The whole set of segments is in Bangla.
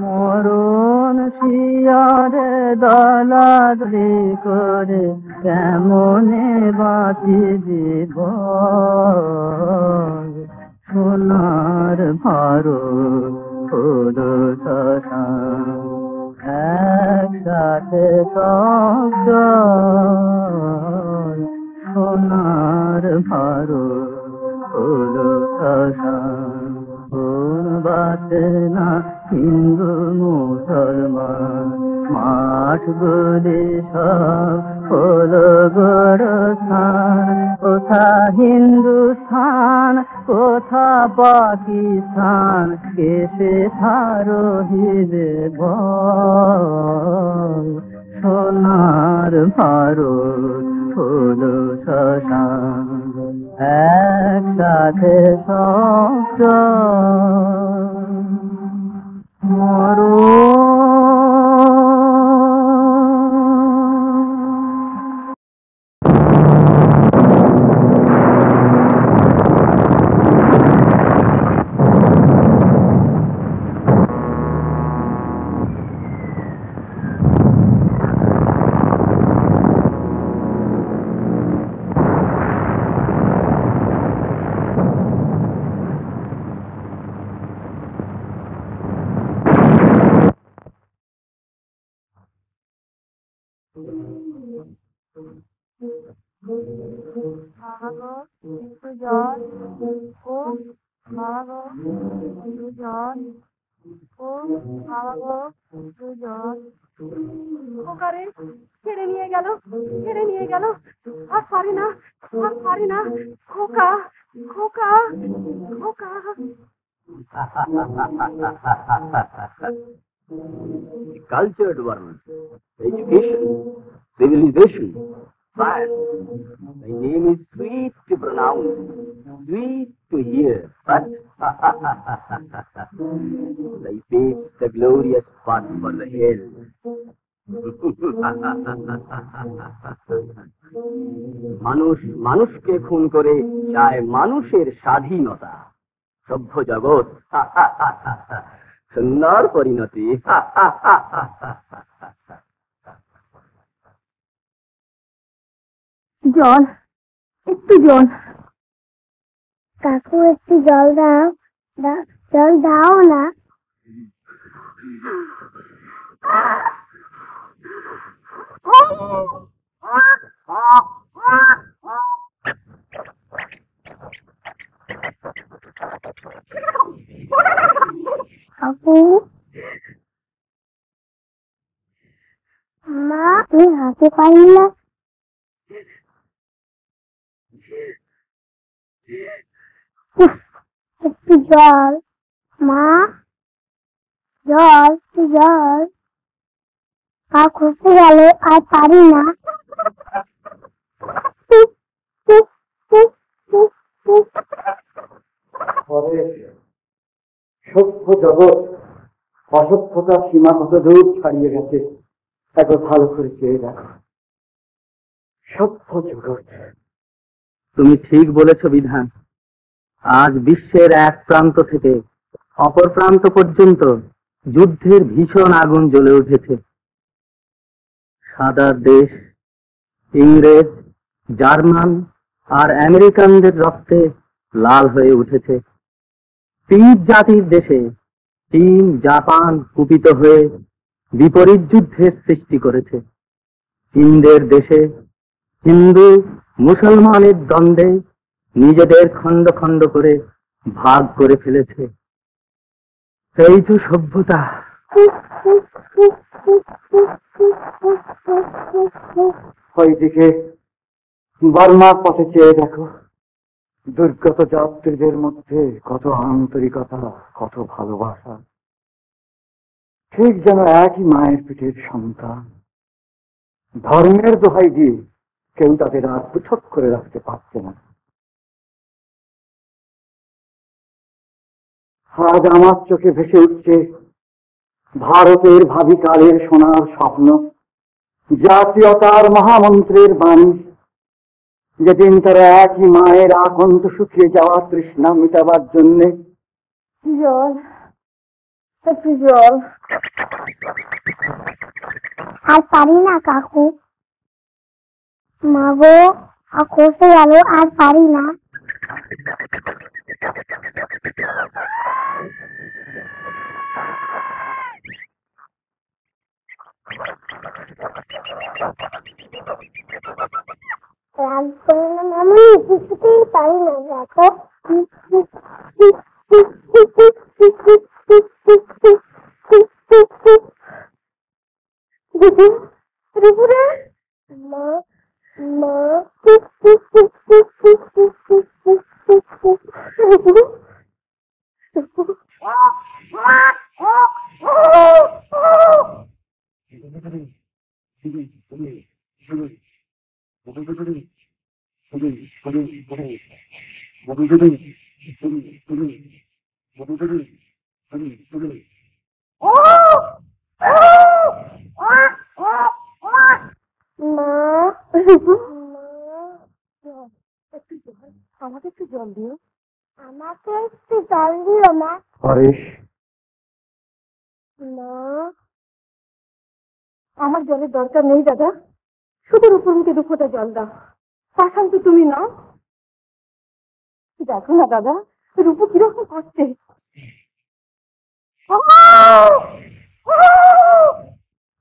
মরণ শিয়ারে দলাদলি করে কেমনে বাঁচিবি বল, সোনার ভারত হলো শ্মশান, একসাথে সব জল, সোনার ভারত হলো শ্মশান। বাঁচে না হিন্দু মুসলমান, মাঠগুলি সব হলো গোরস্থান, কোথা হিন্দুস্থান কোথা পাকিস্তান, কেসে রহিবে বল, সোনার ভারত হলো শ্মশান, একসাথে সব মরণ। একটু জল, ও বাবা গো একটু জল, ও বাবা গো একটু জল। ওকারে ছেড়ে নিয়ে গেল, ছেড়ে নিয়ে গেল, আর পারি না, আর পারি না, খোকা খোকা খোকা। Cultured world, education, civilization, science. My name is sweet to pronounce, sweet to hear, but thy fate's the glorious spot for the hill. মানুষ মানুষকে খুন করে চায় মানুষের স্বাধীনতা, সভ্য জগৎ সুন্দর পরিণতি। জল, একটু জল। কাকু একটু জল দাও, জল দাও না। কাকু, মা আমি হাঁটতে পারি না। একটু জল মা, জল জল। পা খুঁজতে গেলে আর পারি না। সভ্য জগৎ অসভ্যতার সীমা কত দূর ছাড়িয়ে গেছে, একবার ভালো করে চেয়ে দেখো। সভ্য জগৎ। তুমি ঠিক বলেছ বিধান। আজ বিশ্বের এক প্রান্ত থেকে অপর প্রান্ত পর্যন্ত যুদ্ধের ভীষণ আগুন জ্বলে উঠেছে। সাদা দেশ ইংরেজ, জার্মান আর আমেরিকানদের রক্তে লাল হয়ে উঠেছে। তিন জাতির দেশে চীন, জাপান কুপিত হয়ে বিপরীত যুদ্ধের সৃষ্টি করেছে। চীনদের দেশে হিন্দু মুসলমানের দ্বন্দ্বে নিজেদের খণ্ড খণ্ড করে ভাগ করে ফেলেছে। এই তো সভ্যতা। ওইদিকে বার্মার পথে চেয়ে দেখো, দুর্গত যাত্রীদের মধ্যে কত আন্তরিকতা, কত ভালোবাসা, ঠিক যেন একই মায়ের পেটের সন্তান। ধর্মের দোহাই দিয়ে কেউ তাদের আর পৃথক করে রাখতে পারছে না। আজ আমার চোখে ভেসে উঠছে ভারতের ভাবি কালের সোনার স্বপ্ন, জাতীয়তার মহামন্ত্রের বাণী। যেদিন তারা একই মায়ের আকন্ত শুকিয়ে যাওয়া তৃষ্ণা মিটাবার জন্যে জল, একটু জল। আর পারি না কাকু, মা গো আর কষে গেল, আর পারি না। রাগ করো না মামি, কিছুতেই পারি না, দেখো। ত্রিপুরা, মা মা আমাকে একটু জল দিও। আমাকে একটু জল দিও মা। হরেশ, মা আমার জলের দরকার নেই দাদা, শুধু রূপুর মুখে 2 ফোঁটা জল দাও। পাশান তো তুমি নাও। দেখো না দাদা, রূপু কিরকম করছে।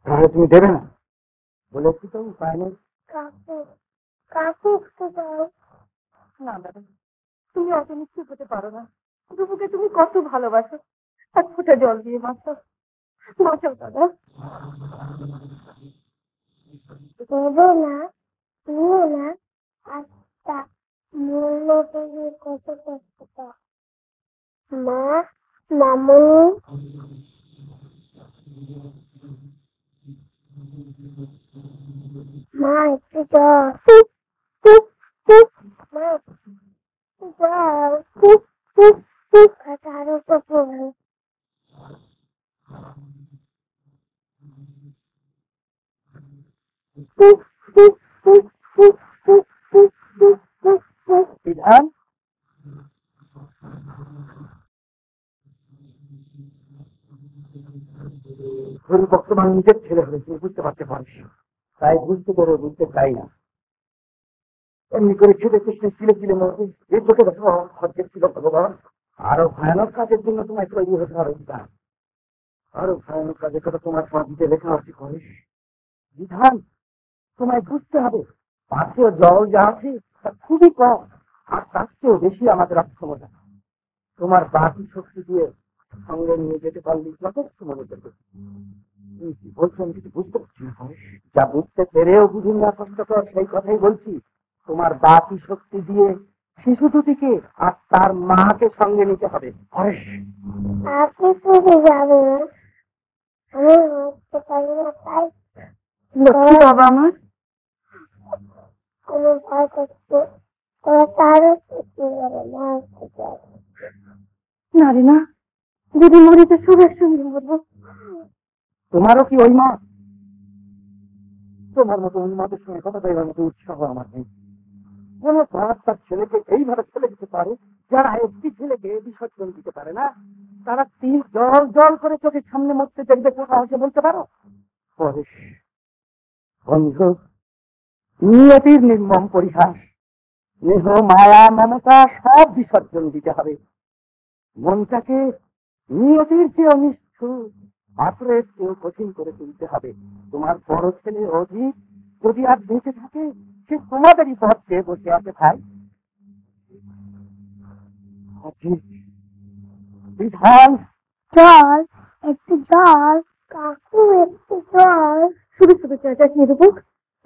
তাহলে তুমি দেবে না? বলেছি তো, উপায় নেই। কাকু কাকু একটু দাও। না দাদা, তুমি অত নিশ্চয় হতে পারো না। রূপুকে তুমি কত ভালোবাসো, 1 ফোঁটা জল দিয়ে বাঁচাও, বাঁচাও দাদা। দেবো না, নিও না। আচ্ছা, মূল্য দিয়ে কত কষ্ট। মা মামুনি, মা একটু জল। মা একটু জল। আরো কত বিধান, হরি বর্তমান নিজের ছেলে হলে তুই বুঝতে পারতে পারিস, তাই বুঝতে পেরে বুঝতে চাই না। এমনি করে ছেলে কৃষ্ণ ছিলে ছিলে মরবে, এই চোখে দেখো খরচের ছিল ভগবান। আরো ভয়ানক কাজের জন্য তোমায় তৈরি হতে হবে বিধান, আরো ভয়ানক কাজের কথা তোমার সমাধিতে লেখা আছে করিস। বিধান, তোমায় বুঝতে হবে পাথর জল যা আছে তা খুবই কম, আর তার চেয়েও বেশি আমাদের অক্ষমতা। তোমার বাকি শক্তি দিয়ে সঙ্গে নিয়ে যেতে পারলে যথেষ্ট মনে করবে। তুমি কি বলছো আমি কিছু বুঝতে পারছি না হরেশ। যা বুঝতে পেরেও বুঝুন না কষ্টকর, সেই কথাই বলছি। তোমার বাকি শক্তি দিয়ে শিশু দুটিকে আর তার মাকে সঙ্গে নিতে হবে হরেশ। আপনি কোথায় যাবেন? আমি হাঁটতে পারি না, তাই লক্ষ্মী বাবা আমার। আমার ভয় করছে। ওরা তারও ছুটি করে মা থেকে। না রে না, যদি মরি তো সব একসঙ্গে মরবো। তোমারও কি ওই মা? তোমার মতো উন্মাদের সঙ্গে কথা বলার মতো উৎসাহ আমার নেই। কোন বাপ তার ছেলেকে এইভাবে ছেলে দিতে পারে? যারা একটি ছেলেকে বিসর্জন দিতে পারে না, তারা 3 জল জল করে চোখের সামনে মরতে দেখবে, কোথা হচ্ছে বলতে পারো? পরেশ বন্ধু, নিয়তির নির্মম পরিহাস, স্নেহ মায়া মমতা সব বিসর্জন দিতে হবে। মনটাকে নিয়তির চেয়ে অনিষ্ঠুর, পাথরের চেয়েও কঠিন করে তুলতে হবে। তোমার বড় ছেলে অজিত যদি আর বেঁচে থাকে, সে তোমাদেরই পথ চেয়ে বসে আছে ভাই। অজিত, বিধান, জল, একটু জল। কাকু একটু জল। শুধু শুধু চেঁচাচ্ছি রূপু,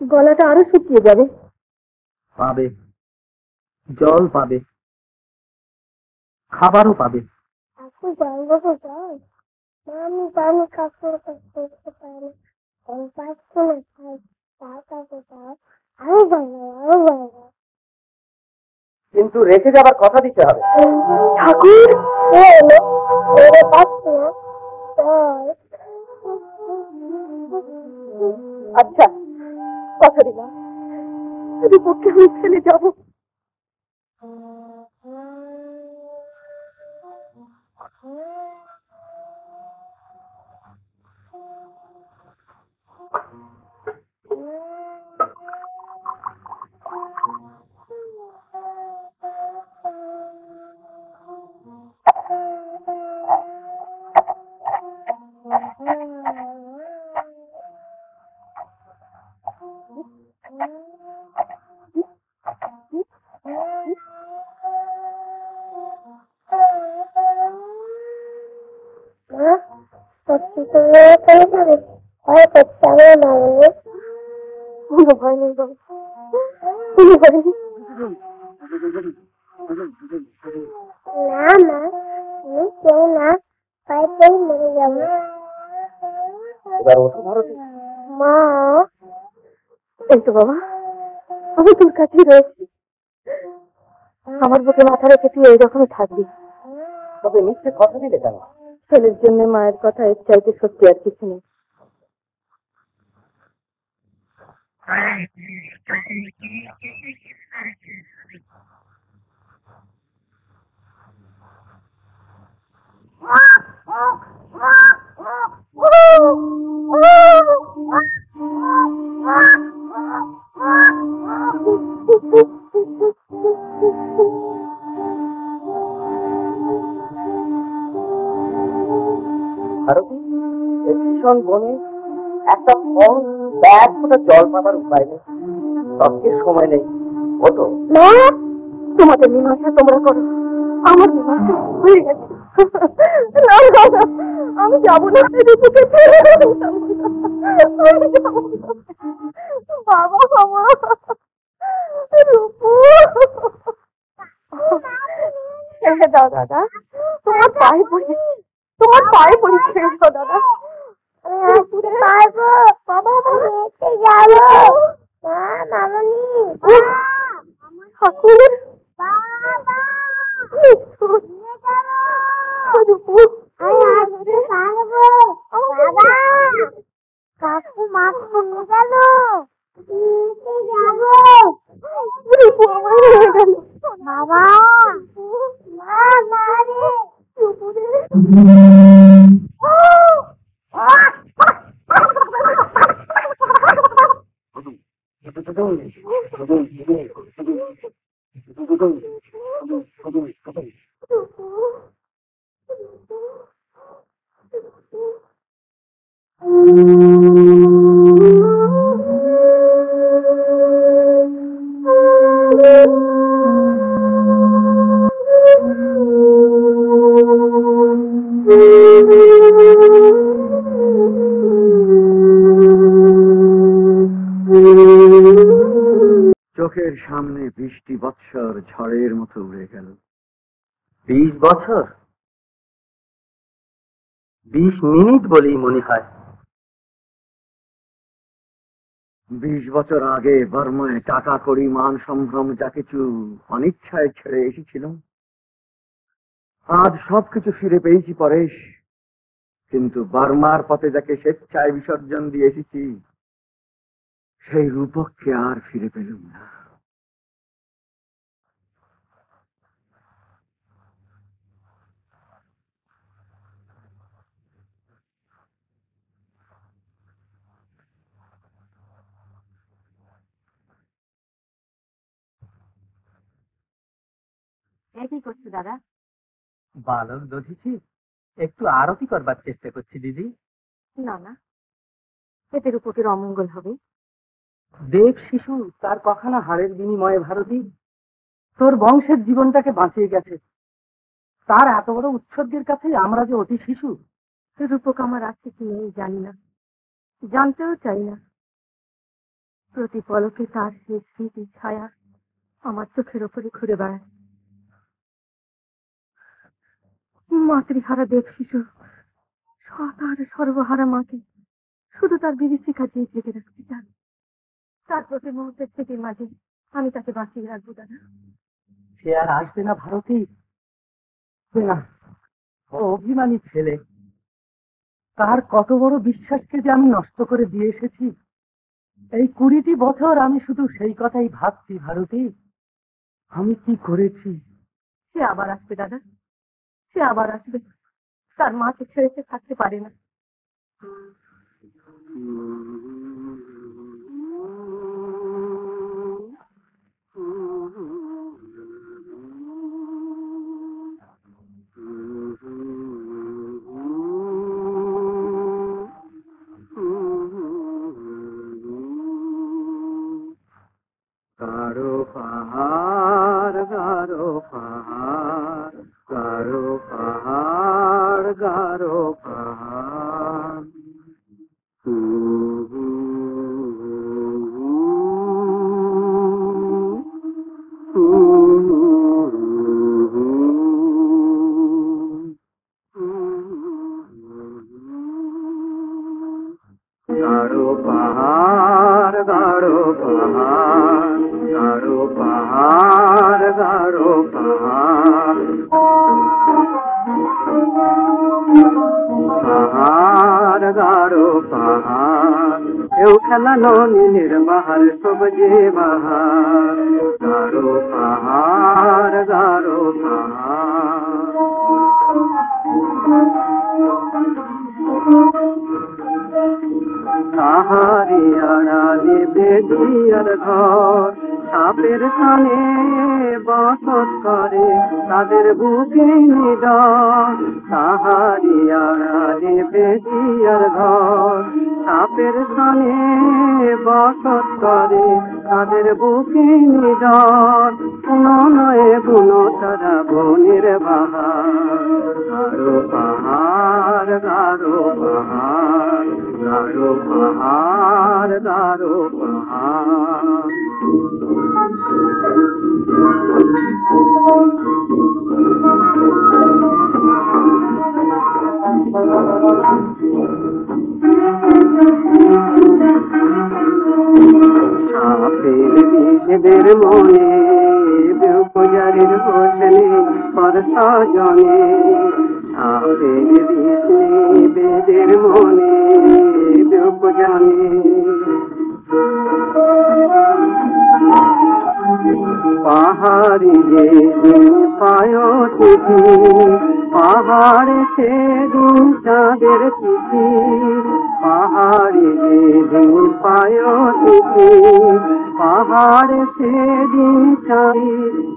গলাটা আরো শুকিয়ে যাবে। পাবে, জল পাবে, খাবারও পাবে। কাকু জল দেবো, জল। মা আমি জানি কাকুর কাছে দেখতে পারি না, আমি পাচ্ছি না, তাই তার কাছে যাও। আরো ভালো, আরো ভালো। কিন্তু রেখে যাবার কথা দিতে হবে। ঠাকুর কে এলো? ওরে পাচ্ছি না, জল। আচ্ছা, কথা দিলাম, রূপককে আমি ফেলে যাব? সত্যি তুমি এখানে যাবে? ভয় করছে আমার মামনি। কোনো ভয় নেই বাবা, কোনো ভয় নেই। না মা, তুমি কেউ না, ভয়তেই মরে যাবো। এবার ওঠো ভারতী। মা, এই তো বাবা, আমি তোর কাছেই রয়েছি। আমার বুকে মাথা রেখে তুই এইরকমই থাকবি। তবে মিথ্যে কথা দিলে কেন? ছেলের জন্য মায়ের কথা এর চাইতে সত্যি আর কিছু নেই। ভারতী, এই ভীষণ বনে একটা ফল বা এক ফোঁটা জল পাবার উপায় নেই। তবে সময় নেই, ওঠো। মা, তোমাদের মীমাংসা তোমরা করো, আমার মীমাংসা হয়ে গেছে। না না না, আমি যাবো না, রূপুকে ছেড়ে দেবো না। আমি যাবো না। বাবা মামা, রূপু ছেড়ে দাও দাদা, তোমার পায়ে পড়ি, তোমার পায়ে পড়ি, ছেড়ে দাও দাদা। আমি আসতে পারবো? বাবা আমি এসে যাবো। মা, মামনি, ঠাকুর, বাবা, নিয়ে যাবো। রূপু, আমি আসতে পারবো? বাবা, কাকু মাকে নিয়ে গেল, এসে যাবো। রূপু আমার হয়ে গেল। বাবা, মা, মা রে। রূপু রে। চোখের সামনে 20টি বৎসর ঝড়ের মতো উড়ে গেল। 20 বছর, 20 মিনিট বলেই মনে হয়। 20 বছর আগে বর্মায় টাকা কড়ি মান সম্ভ্রম যা কিছু অনিচ্ছায় ছেড়ে এসেছিল, আজ সবকিছু ফিরে পেয়েছি পরেশ। কিন্তু বর্মার পথে যাকে স্বেচ্ছায় বিসর্জন দিয়ে এসেছি, সেই রূপককে আর ফিরে পেলুম না। কি করছো দাদা? বালক দধিছি, একটু আরতি করবার চেষ্টা করছি দিদি। না না, এতে রূপকের অমঙ্গল হবে। দেব শিশু তার কখানা হাড়ের বিনিময়ে ভারতী তোর বংশের জীবনটাকে বাঁচিয়ে গেছে। তার এত বড় উৎসর্গের কাছে আমরা যে অতি শিশু। রূপক আমার আছে কি নেই জানি না, জানতেও চাই না। প্রতি পলকে তার সেই স্মৃতি ছায়া আমার চোখের ওপরে ঘুরে বেড়ায়। মাতৃহারা দেব শিশু তার সর্বহারা মাকে শুধু তার বিভীষিকা দিয়ে জেগে রাখতে চান। তার প্রতি মুহূর্তের স্মৃতির মাঝে আমি তাকে বাঁচিয়ে রাখবো দাদা। সে আর আসবে না ভারতী, না। ও অভিমানী ছেলে, তার কত বড় বিশ্বাসকে যে আমি নষ্ট করে দিয়ে এসেছি এই 20টি বছর আমি শুধু সেই কথাই ভাবছি ভারতী, আমি কি করেছি। সে আবার আসবে দাদা, সে আবার আসবে। তার মাকে ছেড়ে সে থাকতে পারে না। গাঢ় পাহাড়, গাঢ় পাহাড়, গাঢ় পাহাড়, গাঢ় পাহাড়। গাঢ় পাহাড়, গাঢ় পাহাড়, গাঢ় পাহাড়, গাঢ় পাহাড়, পাহাড়, গাঢ় পাহাড়, কেউ খেলানো নীলের বাহার, সবজে বাহার। গাঢ় পাহাড়, গাঢ় পাহাড়, তাহারি আড়ালে বেদিয়ার ঘর, সাপের সানে বসত করে, তাদের বুকে নিডর। তাহারি আড়ালে বেদিয়ার ঘর, সাপের সানে বসত করে, তাদের বুকে নিডর। কোনো নয় বুনো তারা বনের বাহার। গাঢ় পাহাড়, গাঢ় পাহাড়, গাঢ় পাহাড়, গাঢ় পাহাড়। সাপের বিষেদের মনে, পূজারীর হোসনে বর্ষা জনে। সাপের বিষে বেদের মনে, পূজানে। পাহাড়ি যেদিন পায় তিথি, পাহাড়ে সেদিন চাঁদের তিথি। পাহাড়ি যেদিন পায় তিথি, পাহাড়ে সেদিন চাঁদি,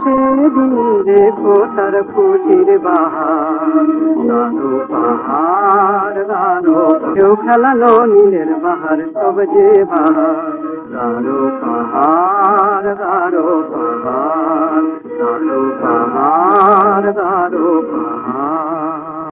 সেদিন দেখো তার খুশির বাহার। গাঢ় পাহাড়, গাঢ়, কেউ খেলানো নীলের বাহার, সবজে বাহার। গাঢ় পাহাড়, গাঢ় পাহাড়, গাঢ় পাহাড়, গাঢ় পাহাড়।